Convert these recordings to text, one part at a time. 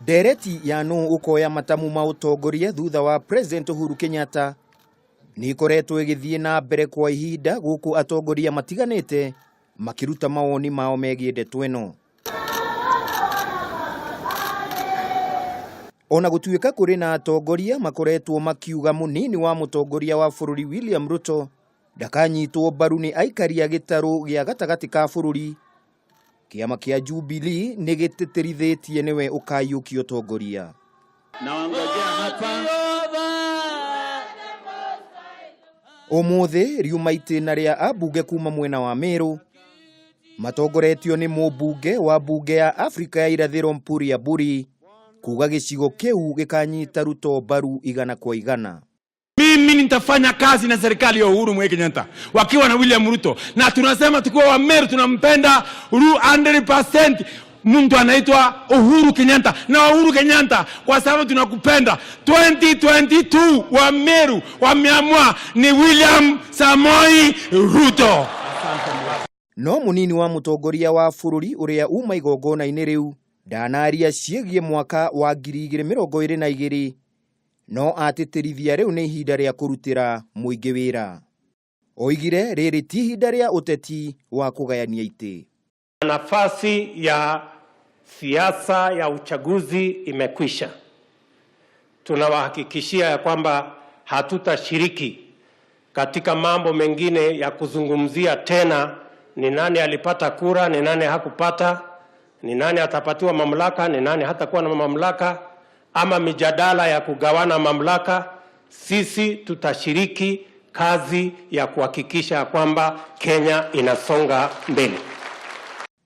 Ndereti ya no ukoya matamu ma utongoria thutha wa President Uhuru Kenyatta ni ikoretwo igithie na mbere kwa ihinda guku atongoria matiganite makiruta mawoni mao megie ndeto ino. Ona gutuika kuri na atongoria makoretwo makiuga munini wa mutongoria wa bururi William Ruto ndakanyitwo mbaru ni aikari a gitaru gia gatagati ka bururi. Kiama kia Jubilee ni gititirithitie niwe ukayuki utongoria. Naongojea hapa. Umuthi riuma itena ria Abunge kuma mwena wa Meru matongoretio ni mubunge wa bunge ya Afrika ya irathiro Mpuri ya Buri kuuga gicigo kiu gikanyita Ruto mbaru igana kwa igana. Mimi nitafanya kazi na serikali ya Uhuru Kenyatta wakiwa na William Ruto, na tunasema tukiwa wa Meru tunampenda 100%. Mtu anaitwa Uhuru Kenyatta na Uhuru Kenyatta kwa sababu tunakupenda. 2022 wa Meru wameamua ni William Samoei Ruto. No munini wa mutongoria wa bururi uria uma igongona ini riu ndanaria ciegie mwaka wa 2022 no atitirithia riu ni ihinda ria kurutira muingi wira. Oigire riri ti ihinda ria uteti wa kugayania ite. Nafasi ya siasa ya uchaguzi imekwisha. Tunawahakikishia ya kwamba hatutashiriki katika mambo mengine ya kuzungumzia tena ni nani alipata kura, ni nani hakupata, ni nani atapatiwa mamlaka, ni nani hatakuwa na mamlaka, ama mijadala ya kugawana mamlaka. Sisi tutashiriki kazi ya kuhakikisha kwamba Kenya inasonga mbele.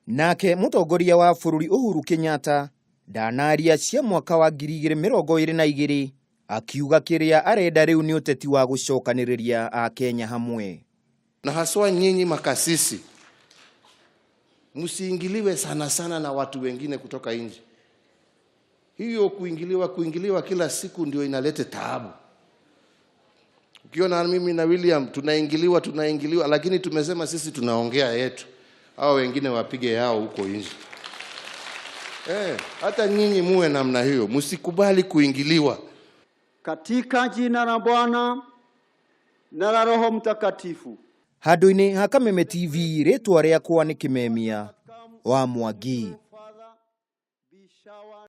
Nake mutongoria wa bururi Uhuru Kenyatta ndanaria cia mwaka wa 2022 akiuga kiria arenda riu ni uteti wa gucokaniriria a Kenya hamwe. Na haswa nyinyi makasisi msiingiliwe sana na watu wengine kutoka nje. Hiyo kuingiliwa kila siku ndio inaleta taabu. Ukiona mimi na William tunaingiliwa, lakini tumesema sisi tunaongea yetu, hao wengine wapige yao huko nje. Hata nyinyi muwe namna hiyo, msikubali kuingiliwa. Katika jina la Bwana na la Roho Mtakatifu. Handu-ini ha Kameme TV ritwa riakwa ni Kimemia wa Mwangi.